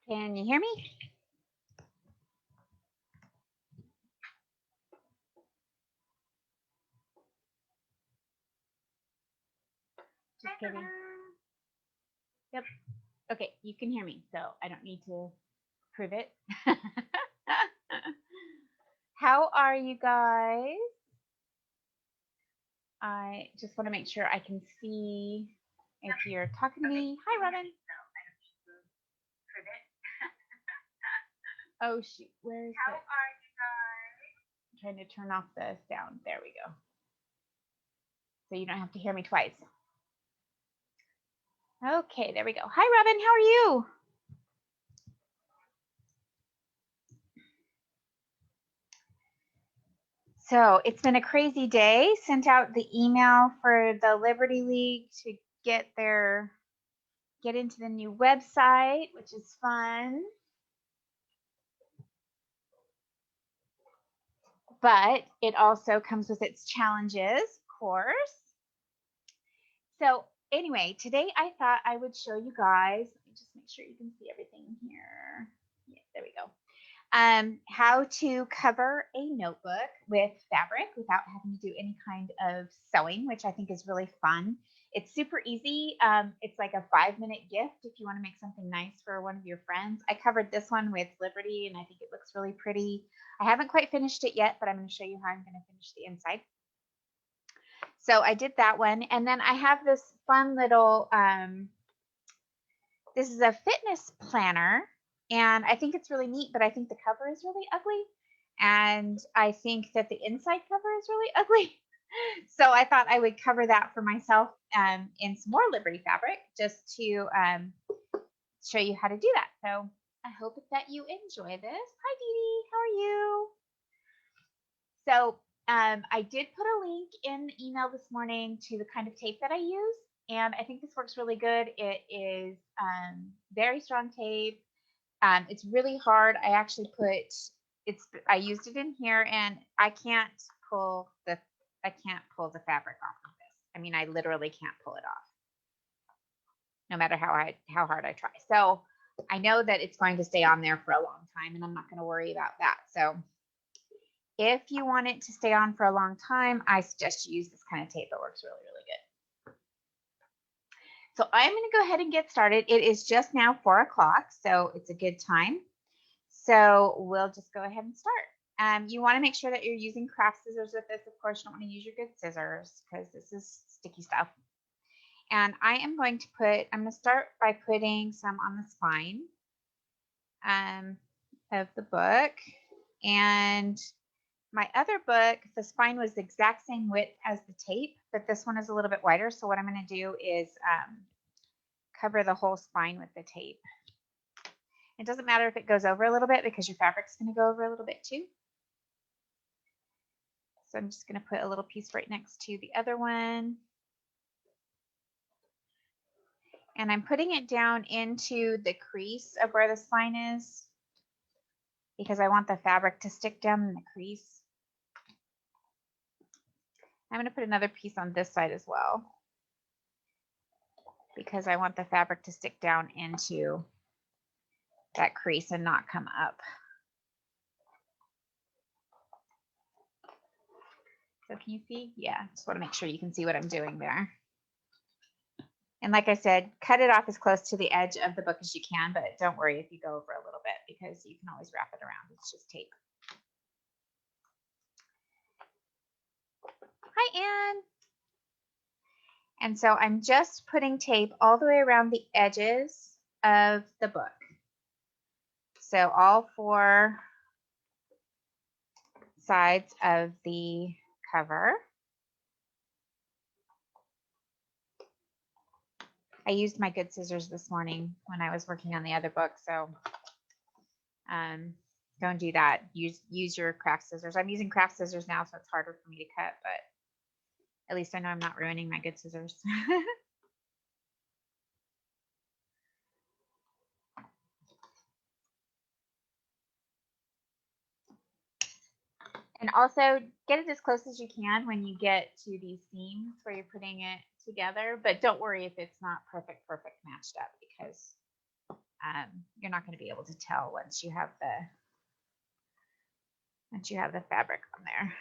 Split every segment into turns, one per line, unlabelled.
Can you hear me? Just kidding. Yep. Okay, you can hear me, so I don't need to prove it. How are you guys? I just want to make sure I can see if you're talking to me. Hi, Robin. Oh, shoot. Where is it? How are you guys? I'm trying to turn off the sound. There we go. So you don't have to hear me twice. Okay, there we go. Hi, Robin. How are you? So it's been a crazy day. Sent out the email for the Liberty League to get into the new website, which is fun. But it also comes with its challenges, of course. So anyway, today I thought I would show you guys, let me just make sure you can see everything here. Yeah, there we go. How to cover a notebook with fabric without having to do any kind of sewing, which I think is really fun. It's super easy. It's like a 5-minute gift if you want to make something nice for one of your friends. I covered this one with Liberty and I think it looks really pretty. I haven't quite finished it yet, but I'm going to show you how I'm going to finish the inside. So I did that one. And then I have this fun little, this is a fitness planner. And I think it's really neat, but I think the cover is really ugly. And I think that the inside cover is really ugly. So I thought I would cover that for myself in some more Liberty fabric just to show you how to do that. So I hope that you enjoy this. Hi, Dee Dee. How are you? So I did put a link in the email this morning to the kind of tape that I use. And I think this works really good. It is very strong tape. It's really hard. I actually I used it in here and I can't pull the fabric off of this. I mean, I literally can't pull it off no matter how hard I try. So I know that it's going to stay on there for a long time and I'm not going to worry about that. So if you want it to stay on for a long time, I suggest you use this kind of tape. It works really, really good. So I'm going to go ahead and get started. It is just now 4 o'clock, so it's a good time. So we'll just go ahead and start. You want to make sure that you're using craft scissors with this. Of course, you don't want to use your good scissors because this is sticky stuff. And I'm going to start by putting some on the spine of the book. And my other book, the spine was the exact same width as the tape, but this one is a little bit wider. So what I'm going to do is cover the whole spine with the tape. It doesn't matter if it goes over a little bit because your fabric's going to go over a little bit too. So I'm just going to put a little piece right next to the other one. And I'm putting it down into the crease of where the spine is because I want the fabric to stick down in the crease. I'm going to put another piece on this side as well because I want the fabric to stick down into that crease and not come up. So can you see? Yeah, just want to make sure you can see what I'm doing there. And like I said, cut it off as close to the edge of the book as you can, but don't worry if you go over a little bit because you can always wrap it around. It's just tape. Hi, Anne. And so I'm just putting tape all the way around the edges of the book. So all 4 sides of the cover. I used my good scissors this morning when I was working on the other book, so don't do that. Use your craft scissors. I'm using craft scissors now, so it's harder for me to cut, but at least I know I'm not ruining my good scissors. And also get it as close as you can when you get to these seams where you're putting it together, but don't worry if it's not perfect matched up because you're not going to be able to tell once you have the fabric on there.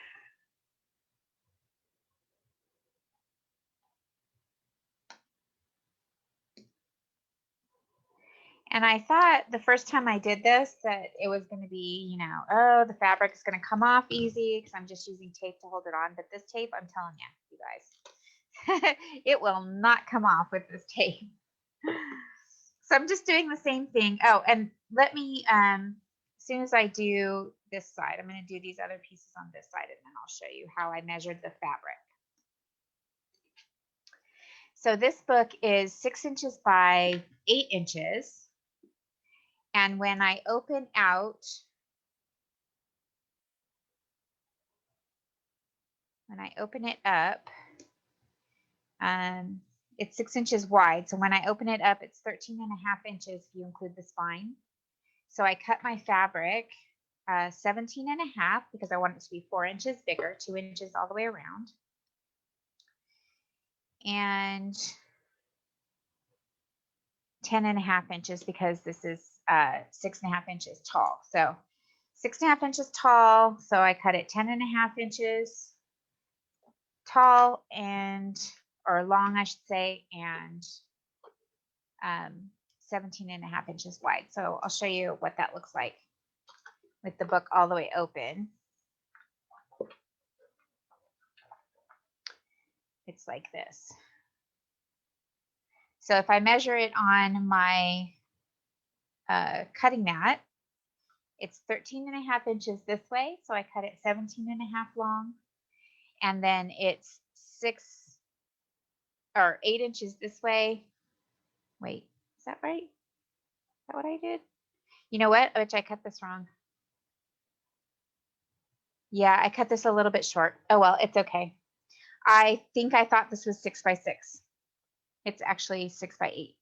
And I thought the first time I did this that it was going to be, you know, oh, the fabric is going to come off easy because I'm just using tape to hold it on. But this tape, I'm telling you guys, it will not come off with this tape. So I'm just doing the same thing. Oh, and let me, as soon as I do this side, I'm going to do these other pieces on this side, and then I'll show you how I measured the fabric. So this book is 6 inches by 8 inches. And when I open out, when I open it up, it's 6 inches wide. So when I open it up, it's 13 and a half inches if you include the spine. So I cut my fabric 17 and a half because I want it to be 4 inches bigger, 2 inches all the way around. And 10 and a half inches because this is 6 and a half inches tall. So 6 and a half inches tall. So I cut it 10 and a half inches tall or long, I should say, and 17 and a half inches wide. So I'll show you what that looks like with the book all the way open. It's like this. So if I measure it on my cutting mat, it's 13 and a half inches this way. So I cut it 17 and a half long. And then it's 6 or 8 inches this way. Wait, is that right? Is that what I did? You know what? I cut this wrong. Yeah, I cut this a little bit short. Oh, well, it's okay. I think I thought this was 6 by 6. It's actually 6 by 8.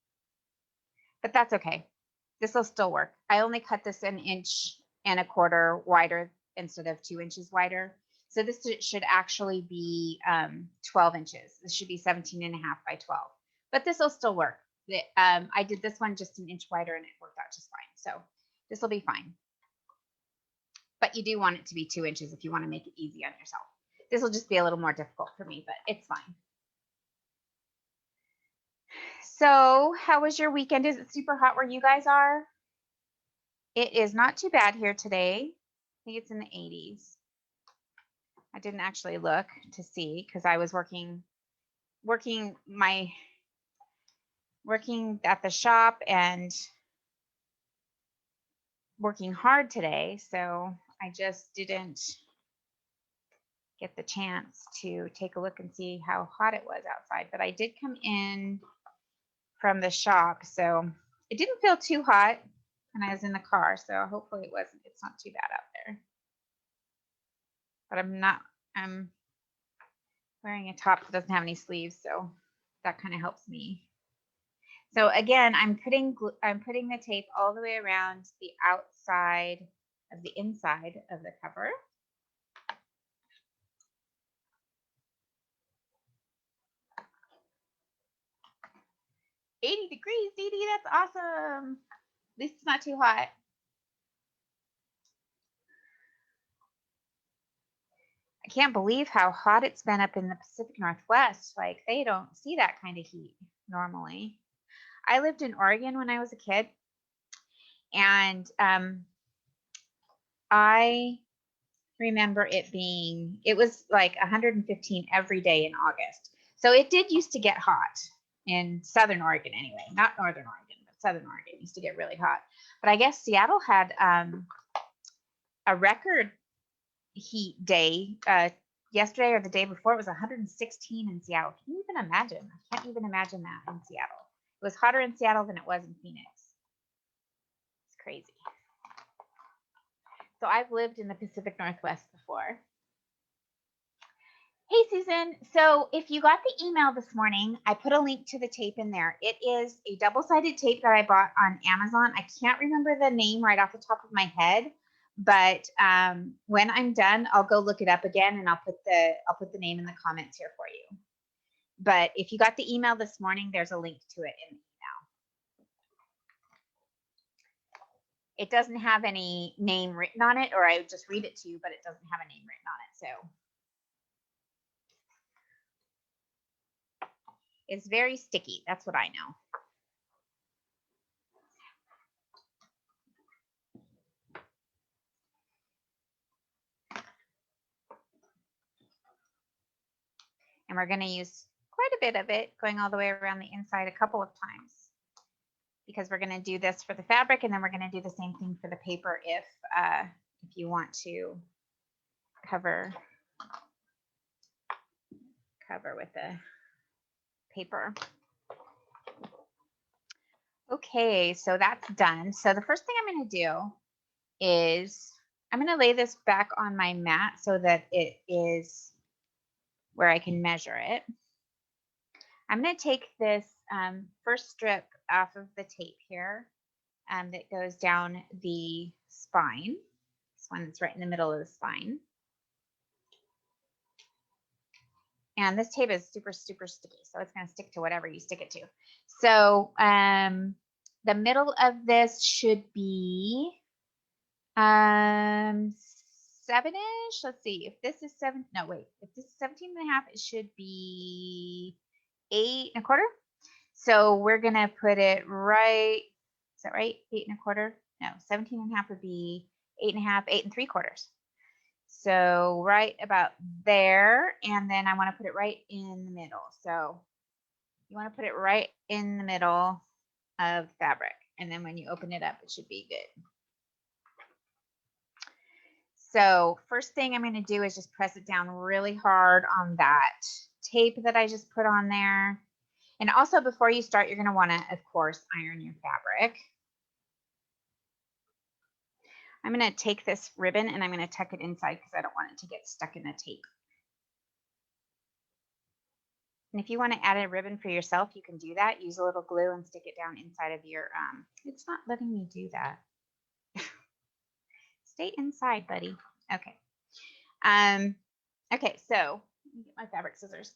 But that's okay. This will still work. I only cut this 1.25 inches wider instead of 2 inches wider. So this should actually be 12 inches. This should be 17 and a half by 12. But this will still work. I did this one just 1 inch wider and it worked out just fine. So this will be fine. But you do want it to be 2 inches if you want to make it easy on yourself. This will just be a little more difficult for me, but it's fine. So how was your weekend? Is it super hot where you guys are? It is not too bad here today. I think it's in the 80s. I didn't actually look to see because I was working at the shop and working hard today. So I just didn't get the chance to take a look and see how hot it was outside. But I did come in from the shop, so it didn't feel too hot when I was in the car. So hopefully it's not too bad out there. But I'm wearing a top that doesn't have any sleeves, so that kind of helps me. So again, I'm putting the tape all the way around the outside of the inside of the cover. "80 degrees, Dee Dee, that's awesome. At least it's not too hot." I can't believe how hot it's been up in the Pacific Northwest. Like, they don't see that kind of heat normally. I lived in Oregon when I was a kid, and I remember it was like 115 every day in August. So it did used to get hot in Southern Oregon anyway, not Northern Oregon, but Southern Oregon used to get really hot. But I guess Seattle had a record heat day yesterday or the day before. It was 116 in Seattle. Can you even imagine? I can't even imagine that in Seattle. It was hotter in Seattle than it was in Phoenix. It's crazy. So I've lived in the Pacific Northwest before. Hey, Susan. So if you got the email this morning, I put a link to the tape in there. It is a double-sided tape that I bought on Amazon. I can't remember the name right off the top of my head, but when I'm done, I'll go look it up again and I'll put the name in the comments here for you. But if you got the email this morning, there's a link to it in the It doesn't have any name written on it, or I would just read it to you, but it doesn't have a name written on it. So it's very sticky. That's what I know. And we're going to use quite a bit of it going all the way around the inside a couple of times, because we're going to do this for the fabric, and then we're going to do the same thing for the paper if you want to cover with the paper. Okay, so that's done. So the first thing I'm going to do is I'm going to lay this back on my mat so that it is where I can measure it. I'm going to take this first strip off of the tape here that goes down the spine. This one that's right in the middle of the spine. And this tape is super, super sticky, so it's going to stick to whatever you stick it to. So the middle of this should be 7-ish. Let's see. If this is 7, no, wait. If this is 17.5, it should be 8.25. So we're going to put it right. Is that right? 8.25? No, 17.5 would be 8.5, 8.75. So right about there, and then I want to put it right in the middle. So you want to put it right in the middle of fabric, and then when you open it up, it should be good. So first thing I'm going to do is just press it down really hard on that tape that I just put on there. And also before you start, you're going to want to, of course, iron your fabric. I'm going to take this ribbon and I'm going to tuck it inside because I don't want it to get stuck in the tape. And if you want to add a ribbon for yourself, you can do that. Use a little glue and stick it down inside of your, it's not letting me do that. Stay inside, buddy. Okay. Okay, so let me get my fabric scissors.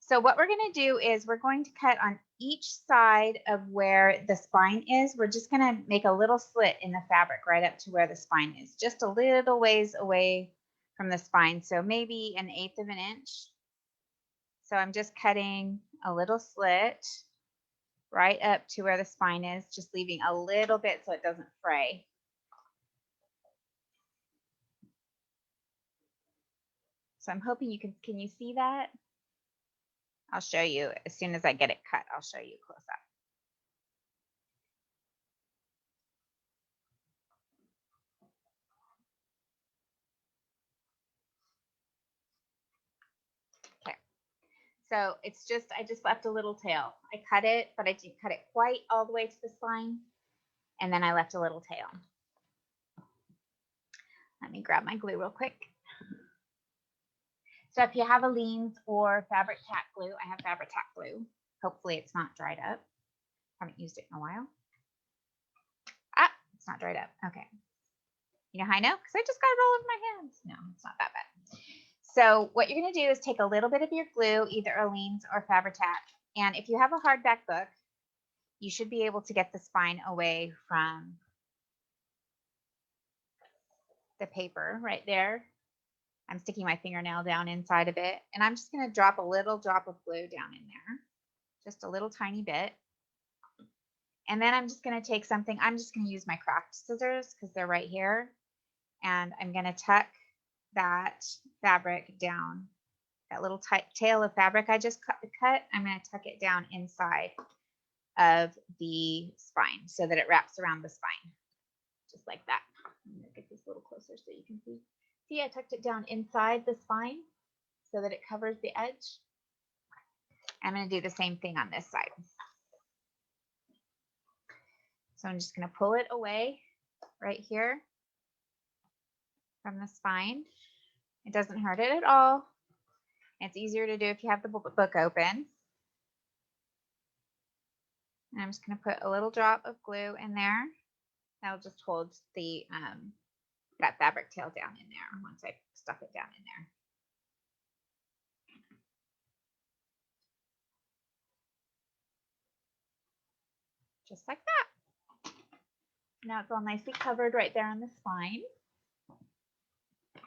So what we're going to do is we're going to cut on each side of where the spine is. We're just going to make a little slit in the fabric right up to where the spine is, just a little ways away from the spine. So maybe 1/8 of an inch. So I'm just cutting a little slit right up to where the spine is, just leaving a little bit so it doesn't fray. So I'm hoping you can you see that? I'll show you as soon as I get it cut. I'll show you close up. Okay. So it's just, I just left a little tail. I cut it, but I didn't cut it quite all the way to the spine. And then I left a little tail. Let me grab my glue real quick. So if you have Aleene's or fabric tack glue, I have fabric tack glue. Hopefully it's not dried up. Haven't used it in a while. Ah, it's not dried up. Okay. You know how I know? Because I just got it all over my hands. No, it's not that bad. So what you're going to do is take a little bit of your glue, either Aleene's or Fabri-Tac. And if you have a hardback book, you should be able to get the spine away from the paper right there. I'm sticking my fingernail down inside of it. And I'm just going to drop a little drop of glue down in there. Just a little tiny bit. And then I'm just going to take something. I'm just going to use my craft scissors because they're right here. And I'm going to tuck that fabric down. That little tail of fabric I just cut, I'm going to tuck it down inside of the spine so that it wraps around the spine. Just like that. I'm going to get this a little closer so you can see. See, I tucked it down inside the spine so that it covers the edge. I'm going to do the same thing on this side. So I'm just going to pull it away right here from the spine. It doesn't hurt it at all. It's easier to do if you have the book open. And I'm just going to put a little drop of glue in there. That'll just hold the that fabric tail down in there once I stuff it down in there. Just like that. Now it's all nicely covered right there on the spine.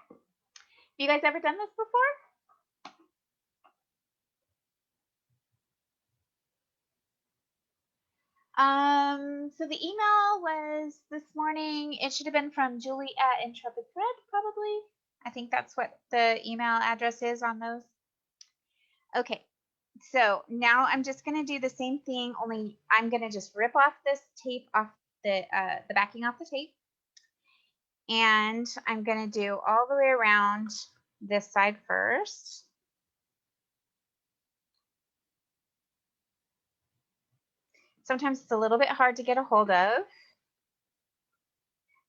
Have you guys ever done this before? So the email was this morning. It should have been from Julie at Intrepid Thread, probably. I think that's what the email address is on those. Okay, so now I'm just going to do the same thing, only I'm going to just rip off this tape off the backing off the tape. And I'm going to do all the way around this side first. Sometimes it's a little bit hard to get a hold of.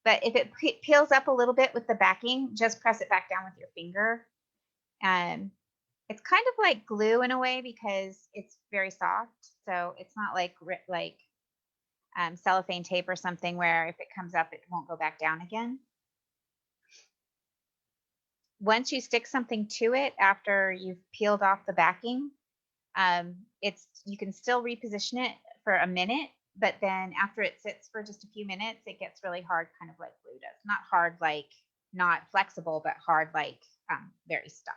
But if it peels up a little bit with the backing, just press it back down with your finger. It's kind of like glue in a way because it's very soft. So it's not like cellophane tape or something where if it comes up, it won't go back down again. Once you stick something to it after you've peeled off the backing, you can still reposition it for a minute, but then after it sits for just a few minutes, it gets really hard, kind of like glue does. Not hard like not flexible, but hard like very stuck.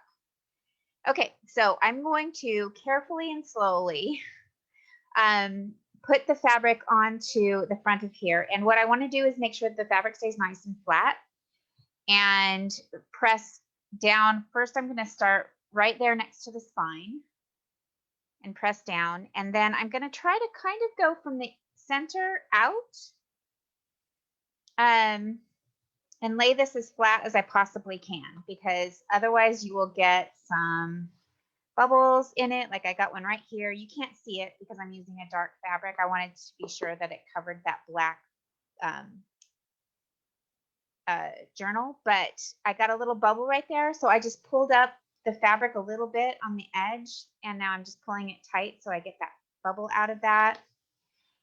Okay, so I'm going to carefully and slowly put the fabric onto the front of here. And what I want to do is make sure that the fabric stays nice and flat and press down. First, I'm going to start right there next to the spine and press down. And then I'm going to try to kind of go from the center out and lay this as flat as I possibly can, because otherwise you will get some bubbles in it. Like I got one right here. You can't see it because I'm using a dark fabric. I wanted to be sure that it covered that black journal, but I got a little bubble right there. So I just pulled up the fabric a little bit on the edge, and now I'm just pulling it tight so I get that bubble out of that.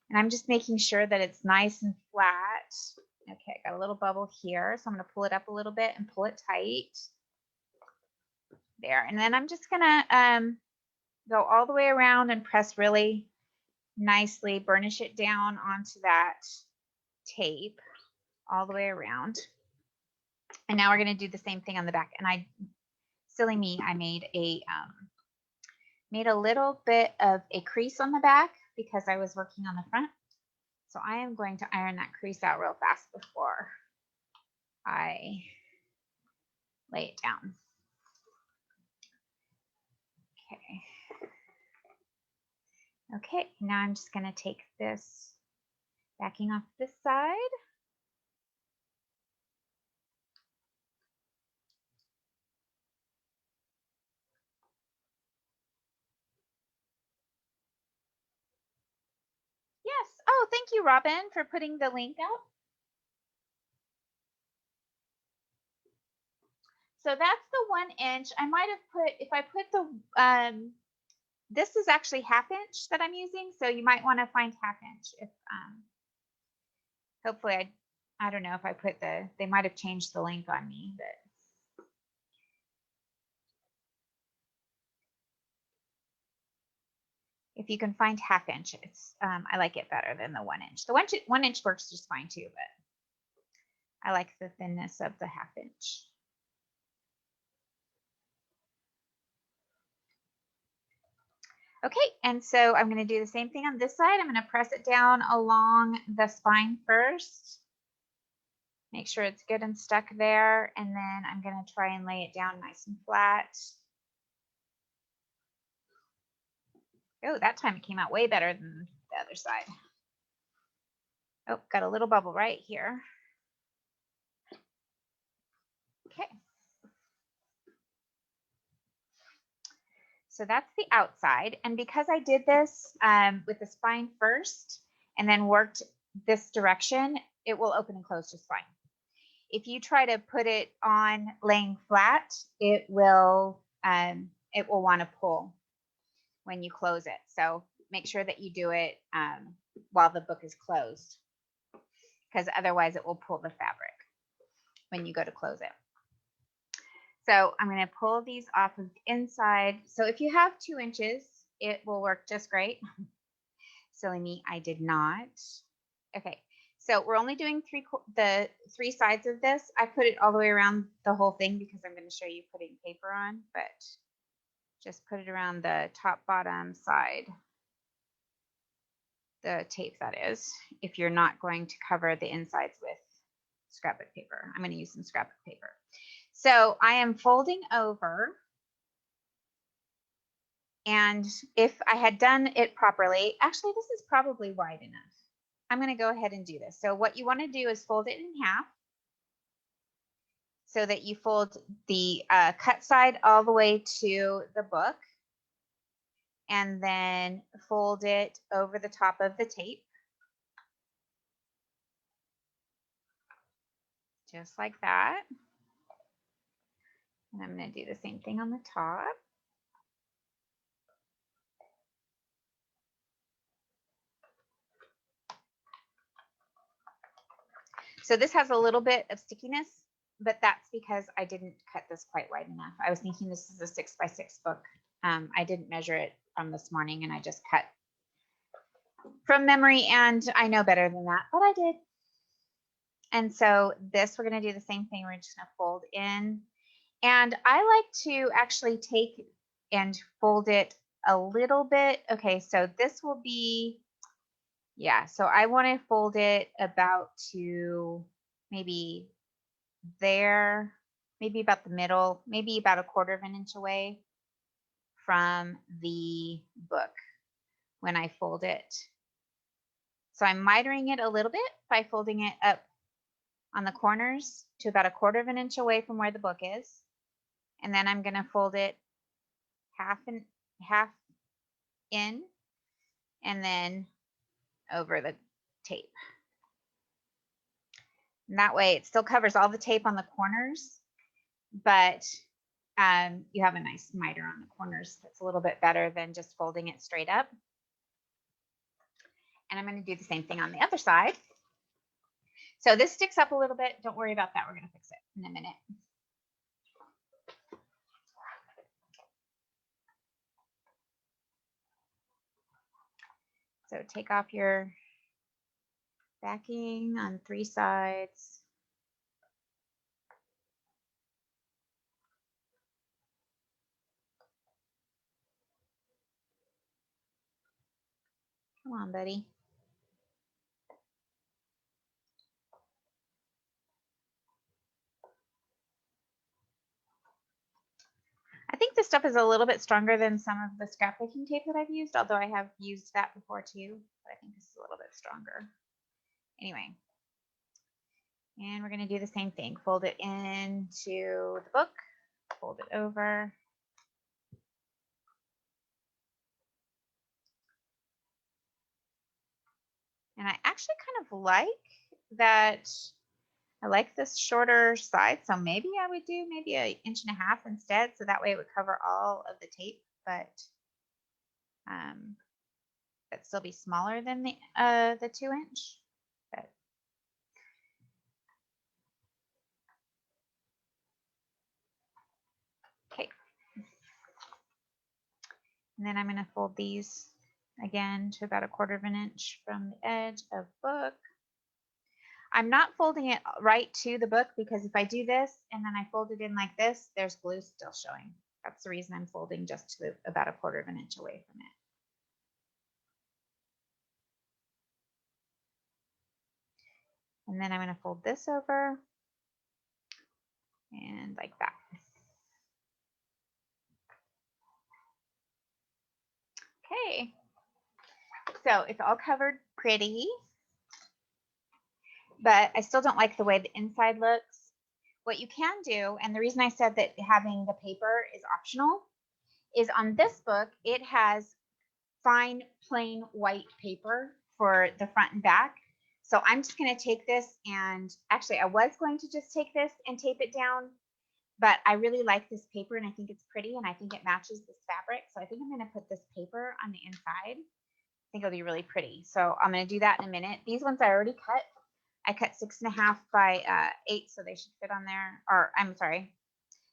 And I'm just making sure that it's nice and flat. Okay, I got a little bubble here, so I'm going to pull it up a little bit and pull it tight. There, and then I'm just going to go all the way around and press really nicely, burnish it down onto that tape all the way around. And now we're going to do the same thing on the back. And silly me, I made a little bit of a crease on the back because I was working on the front. So I am going to iron that crease out real fast before I lay it down. Okay. Okay, now I'm just going to take this backing off this side. Yes. Oh, thank you, Robin, for putting the link out. So that's the 1 inch. I might have put, if I put the, this is actually 1/2 inch that I'm using. So you might want to find 1/2 inch if, hopefully I don't know if I put they might have changed the link on me, but. If you can find 1/2 inch, it's, I like it better than the 1 inch. The 1 inch works just fine too, but I like the thinness of the 1/2 inch. Okay, and so I'm going to do the same thing on this side. I'm going to press it down along the spine first. Make sure it's good and stuck there, and then I'm going to try and lay it down nice and flat. Oh, that time it came out way better than the other side. Oh, got a little bubble right here. Okay. So that's the outside. And because I did this with the spine first and then worked this direction, it will open and close just fine. If you try to put it on laying flat, it will want to pull when you close it. So make sure that you do it while the book is closed, because otherwise it will pull the fabric when you go to close it. So I'm going to pull these off of the inside. So if you have 2 inches, it will work just great. Silly me, I did not. Okay, So we're only doing the three sides of this. I put it all the way around the whole thing because I'm going to show you putting paper on, but just put it around the top, bottom, side, the tape that is, if you're not going to cover the insides with scrapbook paper. I'm going to use some scrapbook paper. So I am folding over, and if I had done it properly, actually this is probably wide enough. I'm going to go ahead and do this. So what you want to do is fold it in half so that you fold the cut side all the way to the book, and then fold it over the top of the tape, just like that. And I'm going to do the same thing on the top. So this has a little bit of stickiness, but that's because I didn't cut this quite wide enough. I was thinking this is a 6x6 book. I didn't measure it from this morning, and I just cut from memory, and I know better than that, but I did. And so this, we're going to do the same thing. We're just going to fold in. And I like to actually take and fold it a little bit. Okay, so this will be, yeah, so I want to fold it about to maybe there, maybe about the middle, maybe about 1/4 of an inch away from the book when I fold it. So I'm mitering it a little bit by folding it up on the corners to about 1/4 of an inch away from where the book is. And then I'm going to fold it half in, and then over the tape. And that way it still covers all the tape on the corners, but you have a nice miter on the corners. That's a little bit better than just folding it straight up. And I'm going to do the same thing on the other side. So this sticks up a little bit. Don't worry about that. We're going to fix it in a minute. So take off your backing on 3 sides. Come on, buddy. I think this stuff is a little bit stronger than some of the scrapbooking tape that I've used, although I have used that before too, but I think this is a little bit stronger. Anyway, and we're going to do the same thing. Fold it into the book, fold it over. And I actually kind of like that. I like this shorter side, so maybe I would do maybe 1.5 inches instead, so that way it would cover all of the tape, but still be smaller than the 2-inch. But okay, and then I'm going to fold these again to about 1/4 of an inch from the edge of book. I'm not folding it right to the book because if I do this and then I fold it in like this, there's glue still showing. That's the reason I'm folding just to about 1/4 of an inch away from it. And then I'm going to fold this over and like that. Okay, so it's all covered pretty, but I still don't like the way the inside looks. What you can do, and the reason I said that having the paper is optional, is on this book, it has fine, plain white paper for the front and back. So I'm just going to take this, and actually I was going to just take this and tape it down, but I really like this paper and I think it's pretty and I think it matches this fabric. So I think I'm going to put this paper on the inside. I think it'll be really pretty. So I'm going to do that in a minute. These ones I already cut. I cut 6.5 by 8, so they should fit on there. Or I'm sorry,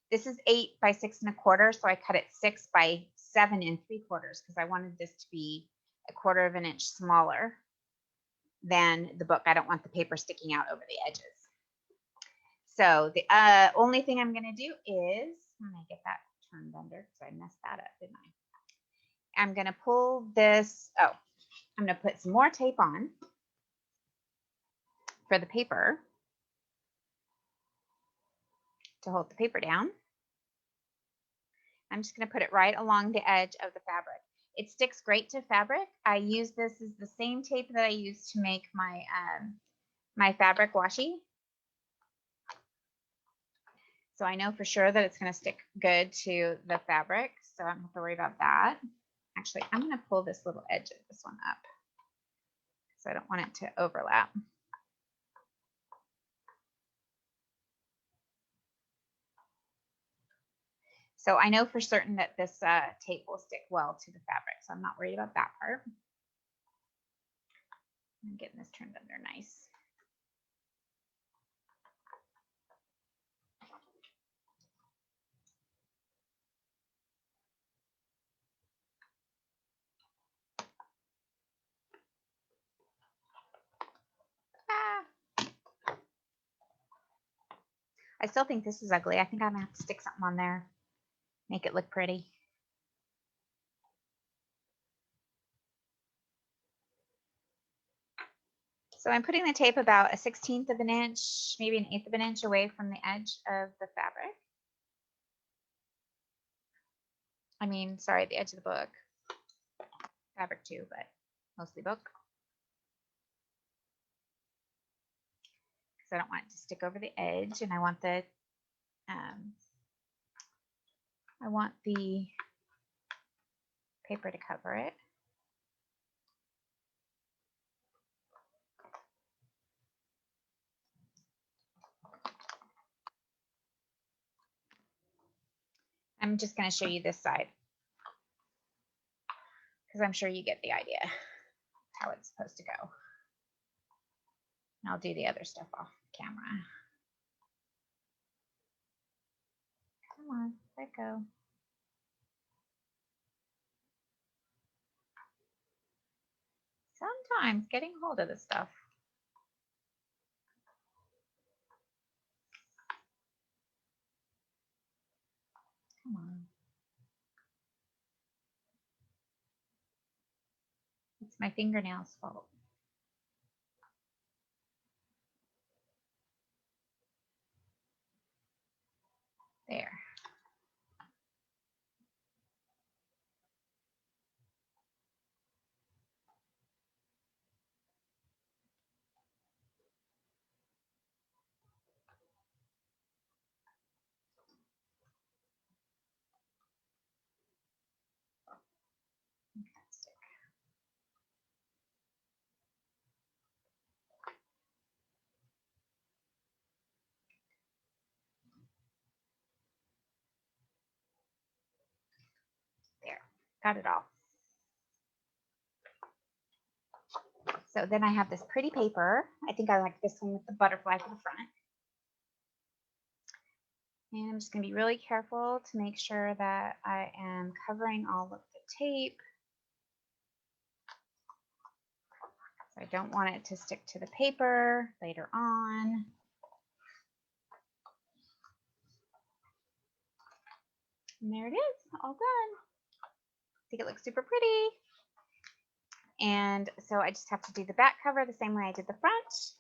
this is 8 by 6.25, so I cut it 6 by 7 3/4 because I wanted this to be 1/4 of an inch smaller. than the book. I don't want the paper sticking out over the edges. So the only thing I'm going to do is, I'm going to get that turned under because I messed that up, didn't I? I'm going to pull this, I'm going to put some more tape on for the paper to hold the paper down. I'm just going to put it right along the edge of the fabric. It sticks great to fabric. I use this as the same tape that I use to make my my fabric washi. So I know for sure that it's going to stick good to the fabric, so I don't have to worry about that. Actually, I'm going to pull this little edge of this one up because I don't want it to overlap. So I know for certain that this tape will stick well to the fabric, so I'm not worried about that part. I'm getting this turned under nice. I still think this is ugly. I think I'm gonna have to stick something on there, make it look pretty. So I'm putting the tape about a 1/16 of an inch, maybe an 1/8 of an inch away from the edge of the fabric. I mean, sorry, the edge of the book. Fabric too, but mostly book. Because I don't want it to stick over the edge, and I want the paper to cover it. I'm just going to show you this side because I'm sure you get the idea how it's supposed to go. And I'll do the other stuff off camera. Come on, let go. Sometimes getting hold of this stuff. Come on. It's my fingernails' fault. There. There. Got it all. So then I have this pretty paper. I think I like this one with the butterfly for the front. And I'm just going to be really careful to make sure that I am covering all of the tape. So I don't want it to stick to the paper later on. And there it is, all done. I think it looks super pretty. And so I just have to do the back cover the same way I did the front.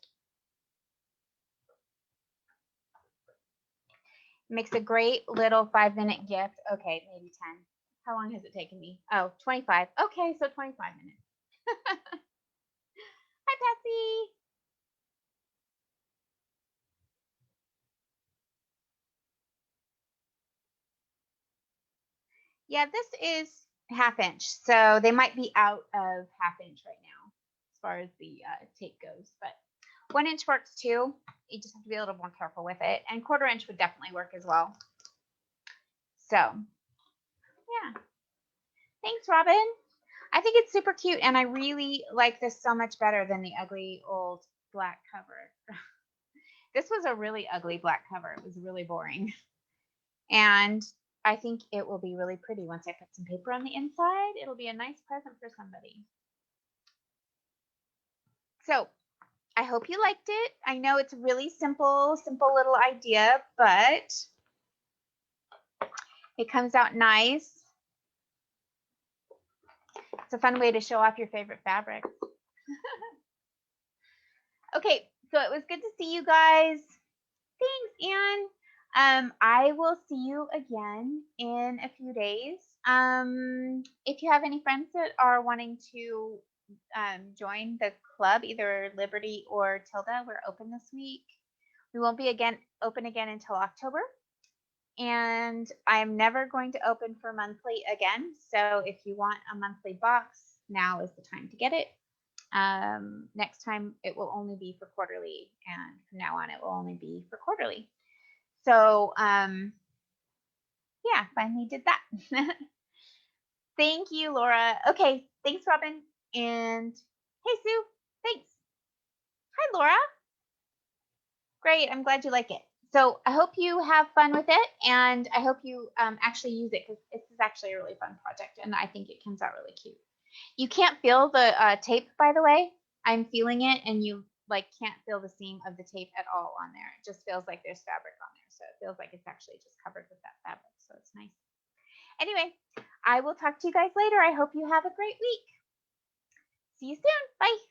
Makes a great little 5-minute gift. Okay, maybe 10. How long has it taken me? Oh, 25. Okay, so 25 minutes. Hi, Patsy. Yeah, this is 1/2 inch. So they might be out of 1/2 inch right now as far as the tape goes. But 1 inch works too. You just have to be a little more careful with it. And 1/4 inch would definitely work as well. So, yeah. Thanks, Robin. I think it's super cute, and I really like this so much better than the ugly old black cover. This was a really ugly black cover. It was really boring. And I think it will be really pretty once I put some paper on the inside. It'll be a nice present for somebody. So I hope you liked it. I know it's a really simple little idea, but it comes out nice. It's a fun way to show off your favorite fabric. Okay, so it was good to see you guys. Thanks, Anne. I will see you again in a few days. If you have any friends that are wanting to join the club, either Liberty or Tilda, we're open this week. We won't be open again until October. And I'm never going to open for monthly again. So if you want a monthly box, now is the time to get it. Next time it will only be for quarterly, and from now on it will only be for quarterly. So yeah, finally did that. Thank you, Laura. Okay, thanks, Robin. And hey, Sue, thanks. Hi, Laura. Great, I'm glad you like it. So I hope you have fun with it, and I hope you actually use it, because this is actually a really fun project, and I think it comes out really cute. You can't feel the tape, by the way. I'm feeling it, and you can't feel the seam of the tape at all on there. It just feels like there's fabric on there, so it feels like it's actually just covered with that fabric, so it's nice. Anyway, I will talk to you guys later. I hope you have a great week. See you soon. Bye.